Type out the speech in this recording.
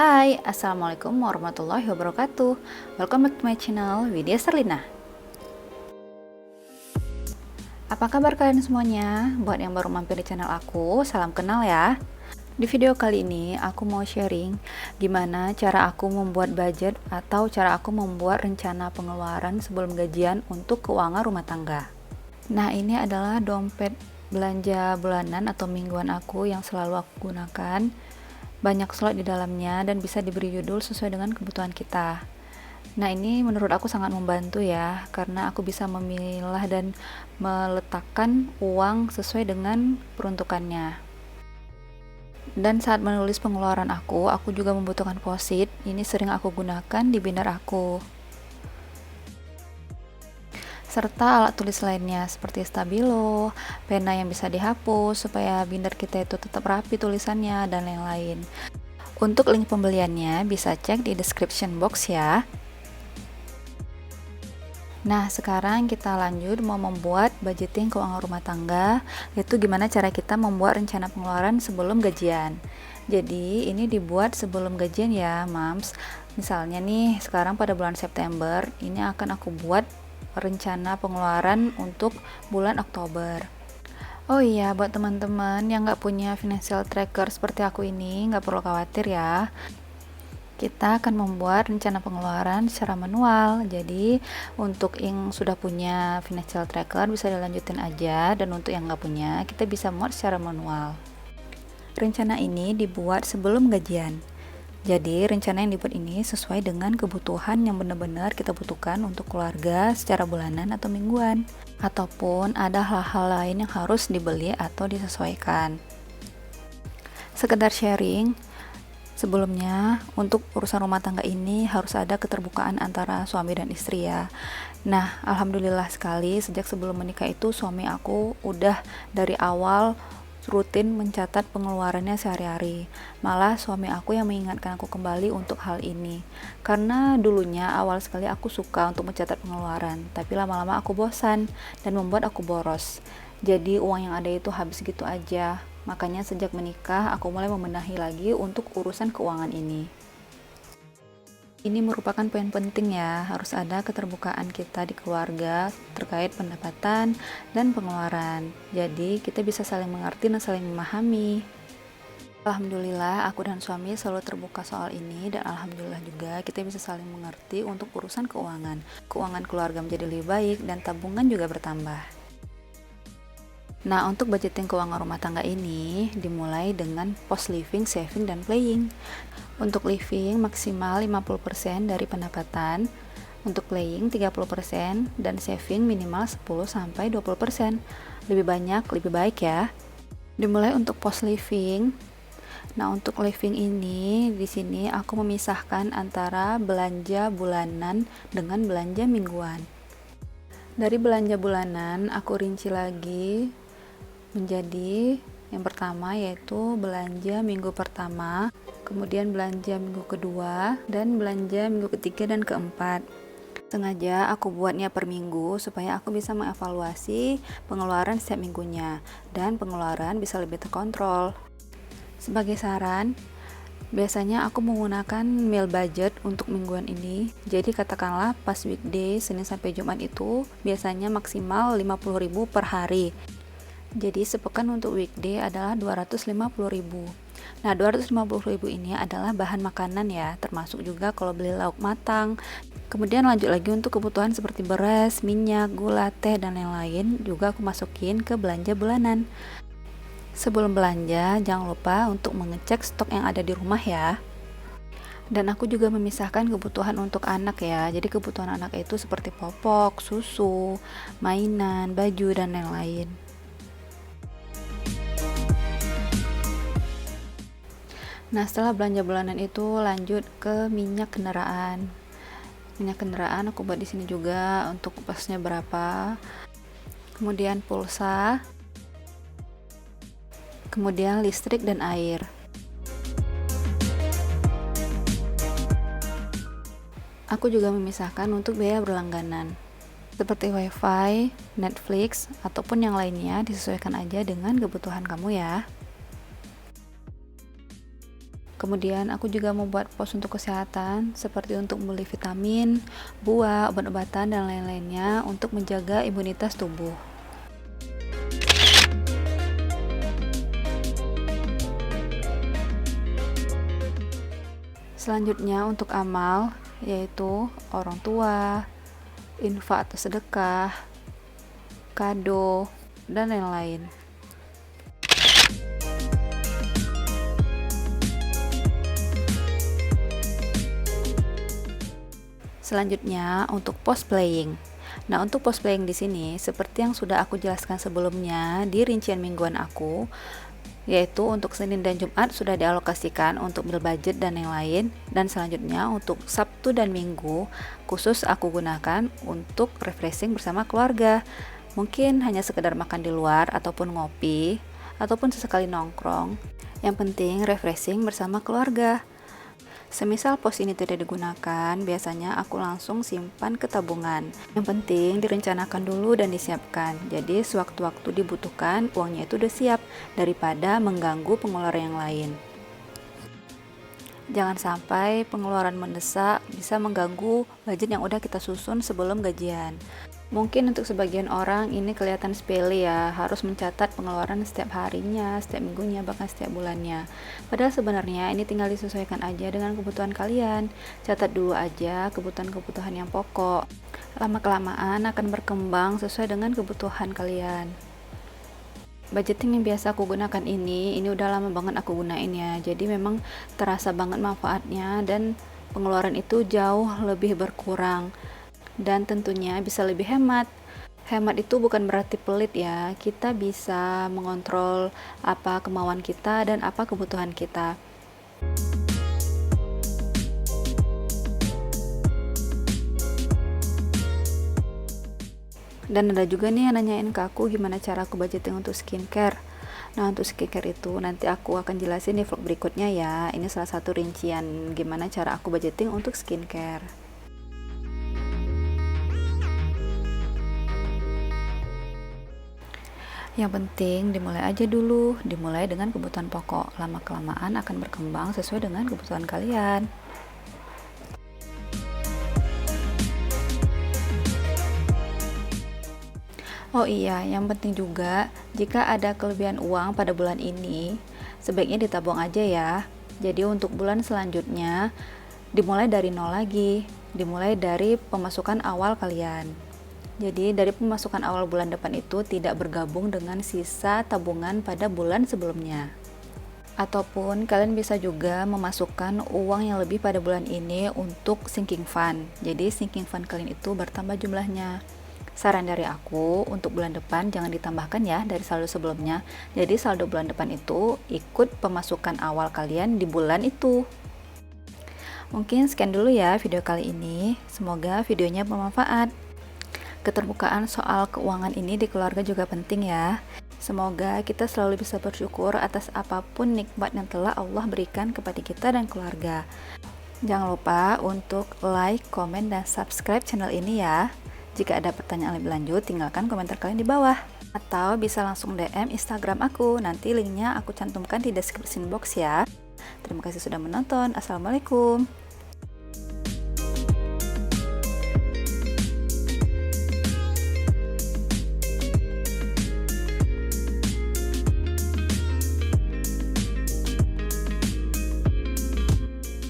Hai, Assalamualaikum warahmatullahi wabarakatuh. Welcome back to my channel, Widya Serlina. Apa kabar kalian semuanya? Buat yang baru mampir di channel aku, salam kenal ya. Di video kali ini, aku mau sharing gimana cara aku membuat budget atau cara aku membuat rencana pengeluaran sebelum gajian untuk keuangan rumah tangga. Nah, ini adalah dompet belanja bulanan atau mingguan aku yang selalu aku gunakan. Banyak slot di dalamnya dan bisa diberi judul sesuai dengan kebutuhan kita. Nah, ini menurut aku sangat membantu ya, karena aku bisa memilah dan meletakkan uang sesuai dengan peruntukannya. Dan saat menulis pengeluaran aku juga membutuhkan post-it. Ini sering aku gunakan di binder aku. Serta alat tulis lainnya seperti stabilo, pena yang bisa dihapus supaya binder kita itu tetap rapi tulisannya, dan lain-lain. Untuk link pembeliannya bisa cek di description box ya. Nah, sekarang kita lanjut mau membuat budgeting keuangan rumah tangga, yaitu gimana cara kita membuat rencana pengeluaran sebelum gajian. Jadi, ini dibuat sebelum gajian ya, Mams. Misalnya nih, sekarang pada bulan September, ini akan aku buat rencana pengeluaran untuk bulan Oktober. Oh iya, buat teman-teman yang nggak punya financial tracker seperti aku ini, nggak perlu khawatir ya. Kita akan membuat rencana pengeluaran secara manual. Jadi, untuk yang sudah punya financial tracker bisa dilanjutin aja, dan untuk yang nggak punya, kita bisa buat secara manual. Rencana ini dibuat sebelum gajian. Jadi, rencana yang dibuat ini sesuai dengan kebutuhan yang benar-benar kita butuhkan untuk keluarga secara bulanan atau mingguan. Ataupun ada hal-hal lain yang harus dibeli atau disesuaikan. Sekedar sharing, sebelumnya untuk urusan rumah tangga ini harus ada keterbukaan antara suami dan istri ya. Nah, alhamdulillah sekali sejak sebelum menikah itu suami aku udah dari awal rutin mencatat pengeluarannya sehari-hari. Malah suami aku yang mengingatkan aku kembali untuk hal ini. Karena dulunya awal sekali aku suka untuk mencatat pengeluaran, tapi lama-lama aku bosan dan membuat aku boros. Jadi uang yang ada itu habis gitu aja. Makanya sejak menikah aku mulai membenahi lagi untuk urusan keuangan ini. Ini merupakan poin penting ya, harus ada keterbukaan kita di keluarga terkait pendapatan dan pengeluaran. Jadi kita bisa saling mengerti dan saling memahami. Alhamdulillah aku dan suami selalu terbuka soal ini, dan alhamdulillah juga kita bisa saling mengerti untuk urusan keuangan. Keuangan keluarga menjadi lebih baik dan tabungan juga bertambah. Nah, untuk budgeting keuangan rumah tangga ini dimulai dengan post living, saving, dan playing. Untuk living maksimal 50% dari pendapatan, untuk playing 30%, dan saving minimal 10-20%. Lebih banyak, lebih baik ya. Dimulai untuk post living. Nah, untuk living ini di sini aku memisahkan antara belanja bulanan dengan belanja mingguan. Dari belanja bulanan aku rinci lagi menjadi yang pertama yaitu belanja minggu pertama, kemudian belanja minggu kedua, dan belanja minggu ketiga dan keempat. Sengaja aku buatnya per minggu supaya aku bisa mengevaluasi pengeluaran setiap minggunya dan pengeluaran bisa lebih terkontrol. Sebagai saran, biasanya aku menggunakan meal budget untuk mingguan ini. Jadi katakanlah pas weekday Senin sampai Jumat itu biasanya maksimal 50.000 per hari. Jadi sepekan untuk weekday adalah 250.000. Nah, 250.000 ini adalah bahan makanan ya, termasuk juga kalau beli lauk matang. Kemudian lanjut lagi untuk kebutuhan seperti beras, minyak, gula, teh, dan lain-lain juga aku masukin ke belanja bulanan. Sebelum belanja, jangan lupa untuk mengecek stok yang ada di rumah ya. Dan aku juga memisahkan kebutuhan untuk anak ya. Jadi kebutuhan anak itu seperti popok, susu, mainan, baju, dan lain-lain. Nah, setelah belanja bulanan itu lanjut ke minyak kendaraan. Minyak kendaraan aku buat di sini juga untuk pasnya berapa. Kemudian pulsa. Kemudian listrik dan air. Aku juga memisahkan untuk biaya berlangganan seperti wifi, Netflix, ataupun yang lainnya disesuaikan aja dengan kebutuhan kamu ya. Kemudian aku juga membuat pos untuk kesehatan, seperti untuk membeli vitamin, buah, obat-obatan, dan lain-lainnya untuk menjaga imunitas tubuh. Selanjutnya untuk amal, yaitu orang tua, infak atau sedekah, kado, dan lain-lain. Selanjutnya untuk post playing. Nah, untuk post playing di sini seperti yang sudah aku jelaskan sebelumnya di rincian mingguan aku, yaitu untuk Senin dan Jumat sudah dialokasikan untuk bill budget dan yang lain, dan selanjutnya untuk Sabtu dan Minggu khusus aku gunakan untuk refreshing bersama keluarga. Mungkin hanya sekedar makan di luar ataupun ngopi ataupun sesekali nongkrong. Yang penting refreshing bersama keluarga. Semisal pos ini tidak digunakan, biasanya aku langsung simpan ke tabungan. Yang penting direncanakan dulu dan disiapkan. Jadi sewaktu-waktu dibutuhkan, uangnya itu udah siap daripada mengganggu pengeluaran yang lain. Jangan sampai pengeluaran mendesak bisa mengganggu budget yang udah kita susun sebelum gajian. Mungkin untuk sebagian orang ini kelihatan sepele ya, harus mencatat pengeluaran setiap harinya, setiap minggunya, bahkan setiap bulannya. Padahal sebenarnya ini tinggal disesuaikan aja dengan kebutuhan kalian. Catat dulu aja kebutuhan-kebutuhan yang pokok. Lama-kelamaan akan berkembang sesuai dengan kebutuhan kalian. Budgeting yang biasa aku gunakan ini udah lama banget aku gunain ya. Jadi memang terasa banget manfaatnya dan pengeluaran itu jauh lebih berkurang. Dan tentunya bisa lebih hemat. Hemat itu bukan berarti pelit ya. Kita bisa mengontrol apa kemauan kita dan apa kebutuhan kita. Dan ada juga nih yang nanyain ke aku gimana cara aku budgeting untuk skincare. Nah, untuk skincare itu nanti aku akan jelasin di vlog berikutnya ya. Ini salah satu rincian gimana cara aku budgeting untuk skincare. Yang penting dimulai aja dulu, dimulai dengan kebutuhan pokok. Lama-kelamaan akan berkembang sesuai dengan kebutuhan kalian. Oh iya, yang penting juga jika ada kelebihan uang pada bulan ini, sebaiknya ditabung aja ya. Jadi untuk bulan selanjutnya dimulai dari nol lagi, dimulai dari pemasukan awal kalian. Jadi dari pemasukan awal bulan depan itu tidak bergabung dengan sisa tabungan pada bulan sebelumnya. Ataupun kalian bisa juga memasukkan uang yang lebih pada bulan ini untuk sinking fund. Jadi sinking fund kalian itu bertambah jumlahnya. Saran dari aku untuk bulan depan jangan ditambahkan ya dari saldo sebelumnya. Jadi saldo bulan depan itu ikut pemasukan awal kalian di bulan itu. Mungkin sekian dulu ya video kali ini. Semoga videonya bermanfaat. Keterbukaan soal keuangan ini di keluarga juga penting ya. Semoga kita selalu bisa bersyukur atas apapun nikmat yang telah Allah berikan kepada kita dan keluarga. Jangan lupa untuk like, komen, dan subscribe channel ini ya. Jika ada pertanyaan lebih lanjut, tinggalkan komentar kalian di bawah. Atau bisa langsung DM Instagram aku, nanti linknya aku cantumkan di description box ya. Terima kasih sudah menonton. Assalamualaikum.